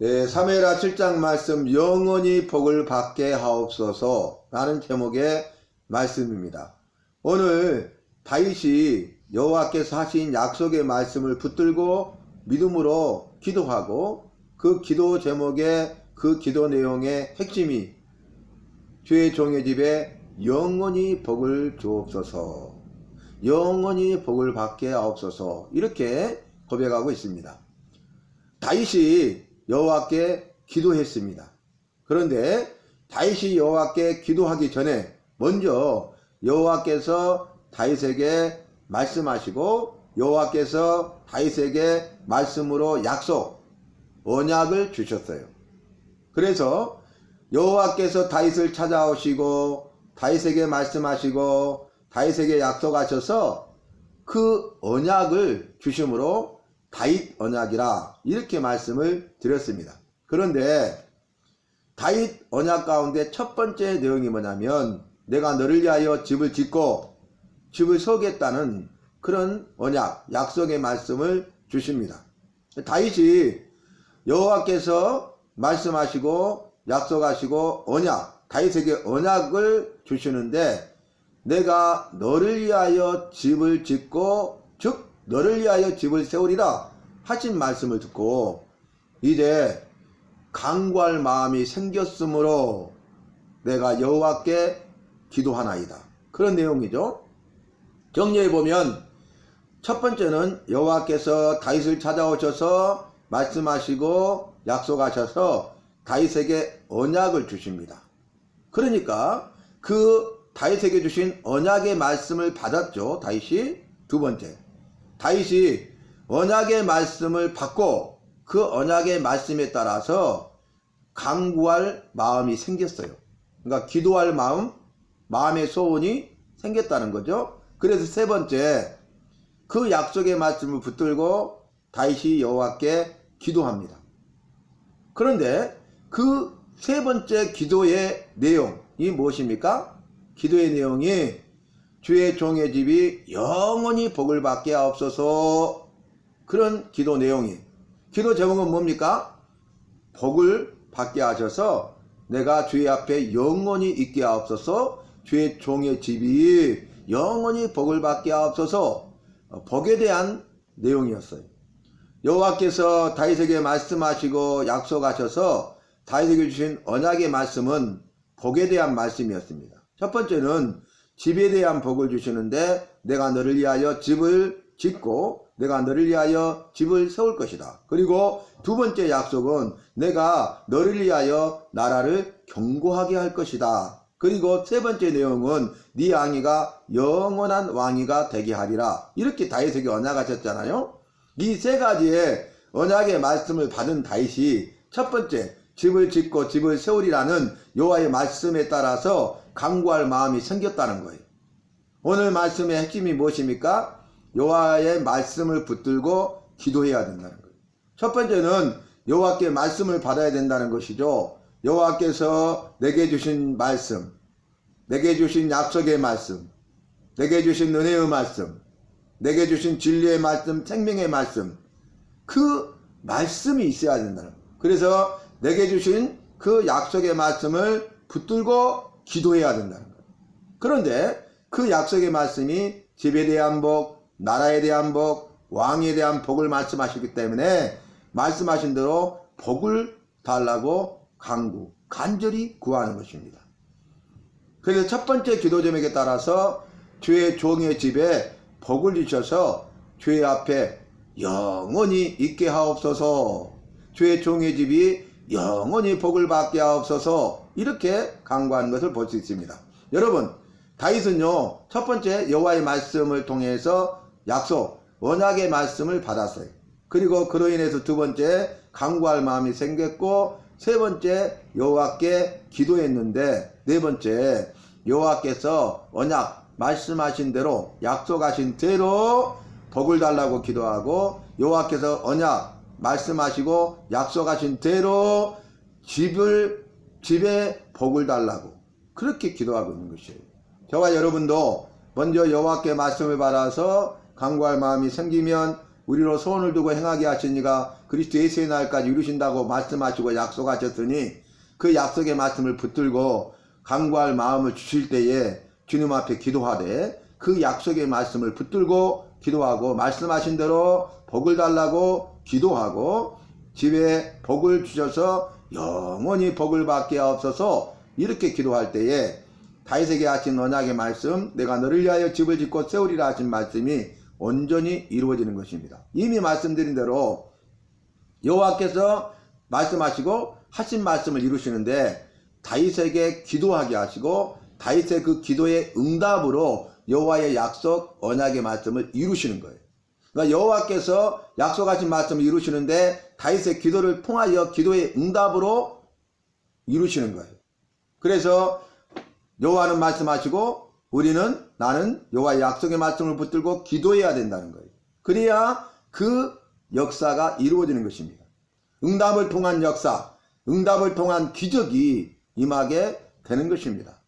사무엘하 7장 말씀 영원히 복을 받게 하옵소서 라는 제목의 말씀입니다. 오늘 다윗이 여호와께서 하신 약속의 말씀을 붙들고 믿음으로 기도하고 그 기도 제목의 그 기도 내용의 핵심이 주의 종의 집에 영원히 복을 주옵소서, 영원히 복을 받게 하옵소서 이렇게 고백하고 있습니다. 다윗이 여호와께 기도했습니다. 그런데 다윗이 여호와께 기도하기 전에 먼저 여호와께서 다윗에게 말씀하시고 여호와께서 다윗에게 말씀으로 약속, 언약을 주셨어요. 그래서 여호와께서 다윗을 찾아오시고 다윗에게 말씀하시고 다윗에게 약속하셔서 그 언약을 주심으로 다윗 언약이라 이렇게 말씀을 드렸습니다. 그런데 다윗 언약 가운데 첫 번째 내용이 뭐냐면 내가 너를 위하여 집을 짓고 집을 세우겠다는 그런 언약, 약속의 말씀을 주십니다. 다윗이 여호와께서 말씀하시고 약속하시고 언약, 다윗에게 언약을 주시는데 내가 너를 위하여 집을 짓고 즉 너를 위하여 집을 세우리라 하신 말씀을 듣고 이제 간구할 마음이 생겼으므로 내가 여호와께 기도하나이다. 그런 내용이죠. 정리해보면 첫 번째는 여호와께서 다윗을 찾아오셔서 말씀하시고 약속하셔서 다윗에게 언약을 주십니다. 그러니까 그 다윗에게 주신 언약의 말씀을 받았죠. 다윗이. 두 번째, 다윗이 언약의 말씀을 받고 그 언약의 말씀에 따라서 간구할 마음이 생겼어요. 그러니까 기도할 마음, 마음의 소원이 생겼다는 거죠. 그래서 세 번째, 그 약속의 말씀을 붙들고 다윗이 여호와께 기도합니다. 그런데 그 세 번째 기도의 내용이 무엇입니까? 기도의 내용이 주의 종의 집이 영원히 복을 받게 하옵소서. 그런 기도 내용이, 기도 제목은 뭡니까? 복을 받게 하셔서 내가 주의 앞에 영원히 있게 하옵소서. 주의 종의 집이 영원히 복을 받게 하옵소서. 복에 대한 내용이었어요. 여호와께서 다윗에게 말씀하시고 약속하셔서 다윗에게 주신 언약의 말씀은 복에 대한 말씀이었습니다. 첫 번째는 집에 대한 복을 주시는데 내가 너를 위하여 집을 짓고 내가 너를 위하여 집을 세울 것이다. 그리고 두 번째 약속은 내가 너를 위하여 나라를 견고하게 할 것이다. 그리고 세 번째 내용은 네 왕위가 영원한 왕위가 되게 하리라. 이렇게 다윗에게 언약하셨잖아요. 이 세 가지의 언약의 말씀을 받은 다윗이 첫 번째 집을 짓고 집을 세우리라는 여호와의 말씀에 따라서 간구할 마음이 생겼다는 거예요. 오늘 말씀의 핵심이 무엇입니까? 여호와의 말씀을 붙들고 기도해야 된다는 거예요. 첫 번째는 여호와께 말씀을 받아야 된다는 것이죠. 여호와께서 내게 주신 말씀, 내게 주신 약속의 말씀, 내게 주신 은혜의 말씀, 내게 주신 진리의 말씀, 생명의 말씀, 그 말씀이 있어야 된다는 거예요. 그래서 내게 주신 그 약속의 말씀을 붙들고 기도해야 된다는 거예요. 그런데 그 약속의 말씀이 집에 대한 복, 나라에 대한 복, 왕에 대한 복을 말씀하시기 때문에 말씀하신 대로 복을 달라고 간절히 구하는 것입니다. 그래서 첫 번째 기도 제목에 따라서 주의 종의 집에 복을 주셔서 주의 앞에 영원히 있게 하옵소서, 주의 종의 집이 영원히 복을 받게 하옵소서 이렇게 간구하는 것을 볼 수 있습니다. 여러분, 다윗은요 첫 번째 여호와의 말씀을 통해서 약속, 언약의 말씀을 받았어요. 그리고 그로 인해서 두 번째 간구할 마음이 생겼고 세 번째 여호와께 기도했는데 네 번째 여호와께서 언약 말씀하신 대로 약속하신 대로 복을 달라고 기도하고 여호와께서 언약 말씀하시고 약속하신 대로 집에 복을 달라고 그렇게 기도하고 있는 것이에요. 저와 여러분도 먼저 여호와께 말씀을 받아서 간구할 마음이 생기면 우리로 소원을 두고 행하게 하신 이가 그리스도 예수의 날까지 이루신다고 말씀하시고 약속하셨으니 그 약속의 말씀을 붙들고 간구할 마음을 주실 때에 주님 앞에 기도하되 그 약속의 말씀을 붙들고 기도하고 말씀하신 대로 복을 달라고 기도하고 집에 복을 주셔서 영원히 복을 받게 하옵소서. 이렇게 기도할 때에 다윗에게 하신 언약의 말씀, 내가 너를 위하여 집을 짓고 세우리라 하신 말씀이 온전히 이루어지는 것입니다. 이미 말씀드린 대로 여호와께서 말씀하시고 하신 말씀을 이루시는데 다윗에게 기도하게 하시고 다윗의 그 기도의 응답으로 여호와의 약속 언약의 말씀을 이루시는 거예요. 그러니까 여호와께서 약속하신 말씀을 이루시는데 다윗의 기도를 통하여 기도의 응답으로 이루시는 거예요. 그래서 여호와는 말씀하시고 나는 여호와의 약속의 말씀을 붙들고 기도해야 된다는 거예요. 그래야 그 역사가 이루어지는 것입니다. 응답을 통한 역사, 응답을 통한 기적이 임하게 되는 것입니다.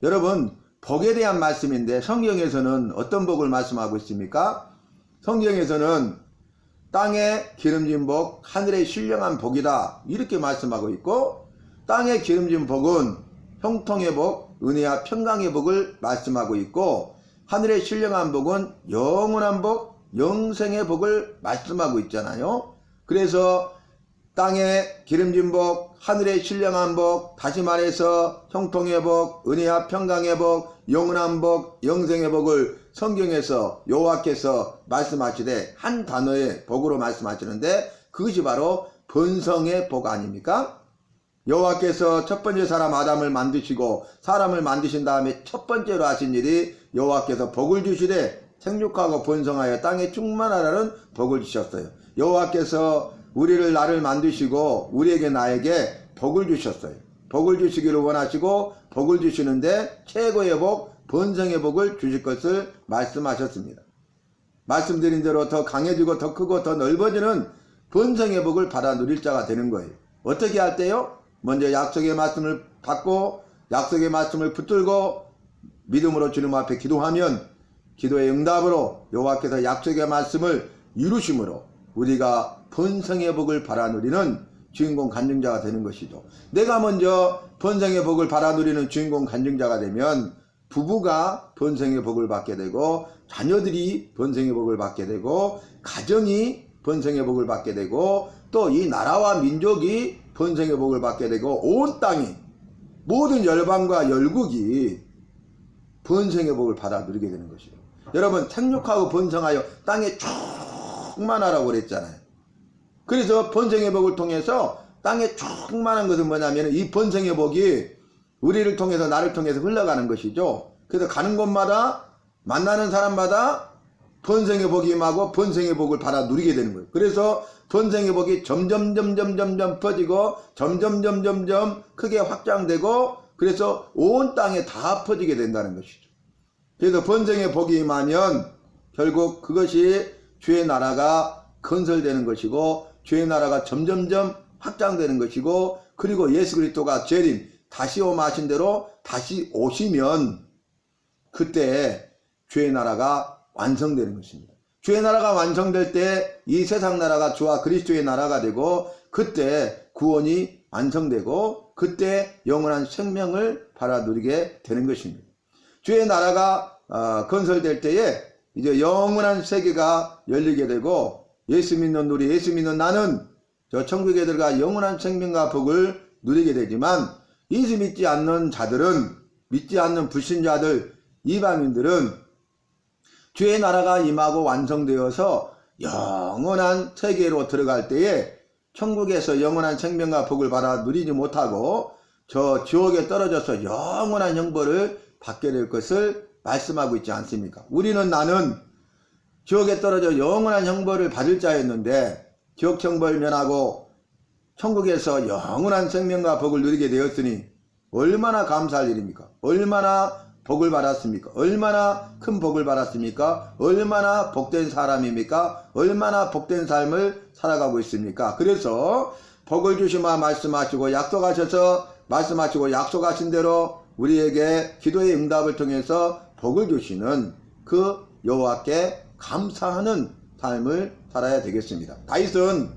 여러분, 복에 대한 말씀인데 성경에서는 어떤 복을 말씀하고 있습니까? 성경에서는 땅에 기름진 복, 하늘에 신령한 복이다 이렇게 말씀하고 있고, 땅에 기름진 복은 형통의 복, 은혜와 평강의 복을 말씀하고 있고, 하늘에 신령한 복은 영원한 복, 영생의 복을 말씀하고 있잖아요. 그래서 땅에 기름진 복, 하늘에 신령한 복, 다시 말해서 형통의 복, 은혜와 평강의 복, 영원한 복, 영생의 복을 성경에서 여호와께서 말씀하시되 한 단어의 복으로 말씀하시는데 그것이 바로 번성의 복 아닙니까? 여호와께서 첫 번째 사람 아담을 만드시고 사람을 만드신 다음에 첫 번째로 하신 일이 여호와께서 복을 주시되 생육하고 번성하여 땅에 충만하라는 복을 주셨어요. 여호와께서 나를 만드시고 우리에게 나에게 복을 주셨어요. 복을 주시기를 원하시고 복을 주시는데 최고의 복, 번성의 복을 주실 것을 말씀하셨습니다. 말씀드린 대로 더 강해지고 더 크고 더 넓어지는 번성의 복을 받아 누릴 자가 되는 거예요. 어떻게 할 때요? 먼저 약속의 말씀을 받고 약속의 말씀을 붙들고 믿음으로 주님 앞에 기도하면 기도의 응답으로 여호와께서 약속의 말씀을 이루심으로 우리가 번성의 복을 받아 누리는 주인공 간증자가 되는 것이죠. 내가 먼저 번성의 복을 받아 누리는 주인공 간증자가 되면 부부가 번성의 복을 받게 되고 자녀들이 번성의 복을 받게 되고 가정이 번성의 복을 받게 되고 또 이 나라와 민족이 번성의 복을 받게 되고 온 땅이 모든 열방과 열국이 번성의 복을 받아 누리게 되는 것이죠. 여러분, 생육하고 번성하여 땅에 충만하라고 그랬잖아요. 그래서 번성의 복을 통해서 땅에 충만한 것은 뭐냐면 이 번성의 복이 우리를 통해서 나를 통해서 흘러가는 것이죠. 그래서 가는 곳마다 만나는 사람마다 번성의 복이 임하고 번성의 복을 받아 누리게 되는 거예요. 그래서 번성의 복이 점점 퍼지고 점점 크게 확장되고 그래서 온 땅에 다 퍼지게 된다는 것이죠. 그래서 번성의 복이 임하면 결국 그것이 주의 나라가 건설되는 것이고 주의 나라가 점점 확장되는 것이고 그리고 예수 그리스도가 재림 다시 오마하신 대로 다시 오시면 그때 주의 나라가 완성되는 것입니다. 주의 나라가 완성될 때 이 세상 나라가 주와 그리스도의 나라가 되고 그때 구원이 완성되고 그때 영원한 생명을 받아 누리게 되는 것입니다. 주의 나라가 건설될 때에 이제 영원한 세계가 열리게 되고 예수 믿는 우리, 예수 믿는 나는 저 천국에 들어가 영원한 생명과 복을 누리게 되지만 예수 믿지 않는 자들은, 믿지 않는 불신자들, 이방인들은 주의 나라가 임하고 완성되어서 영원한 세계로 들어갈 때에 천국에서 영원한 생명과 복을 받아 누리지 못하고 저 지옥에 떨어져서 영원한 형벌을 받게 될 것을 말씀하고 있지 않습니까? 나는 지옥에 떨어져 영원한 형벌을 받을 자였는데 지옥 형벌 면하고 천국에서 영원한 생명과 복을 누리게 되었으니 얼마나 감사할 일입니까? 얼마나 복을 받았습니까? 얼마나 큰 복을 받았습니까? 얼마나 복된 사람입니까? 얼마나 복된 삶을 살아가고 있습니까? 그래서 복을 주시마 말씀하시고 약속하셔서 말씀하시고 약속하신 대로 우리에게 기도의 응답을 통해서 복을 주시는 그 여호와께 감사하는 삶을 살아야 되겠습니다. 다윗은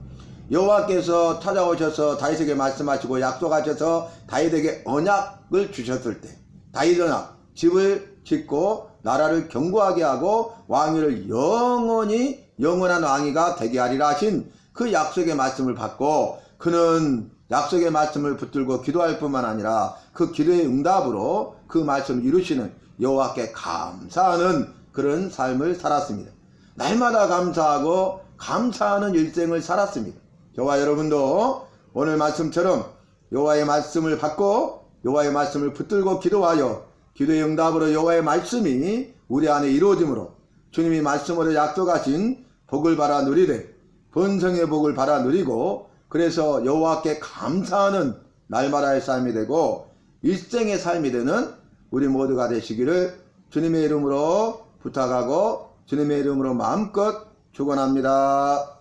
여호와께서 찾아오셔서 다윗에게 말씀하시고 약속하셔서 다윗에게 언약을 주셨을 때 다윗은 집을 짓고 나라를 견고하게 하고 왕위를 영원한 왕위가 되게 하리라 하신 그 약속의 말씀을 받고 그는 약속의 말씀을 붙들고 기도할 뿐만 아니라 그 기도의 응답으로 그 말씀을 이루시는 여호와께 감사하는 그런 삶을 살았습니다. 날마다 감사하고 감사하는 일생을 살았습니다. 저와 여러분도 오늘 말씀처럼 여호와의 말씀을 받고 여호와의 말씀을 붙들고 기도하여 기도의 응답으로 여호와의 말씀이 우리 안에 이루어짐으로 주님이 말씀으로 약속하신 복을 받아 누리되 번성의 복을 받아 누리고 그래서 여호와께 감사하는 날마다의 삶이 되고 일생의 삶이 되는 우리 모두가 되시기를 주님의 이름으로 부탁하고 주님의 이름으로 마음껏 축원합니다.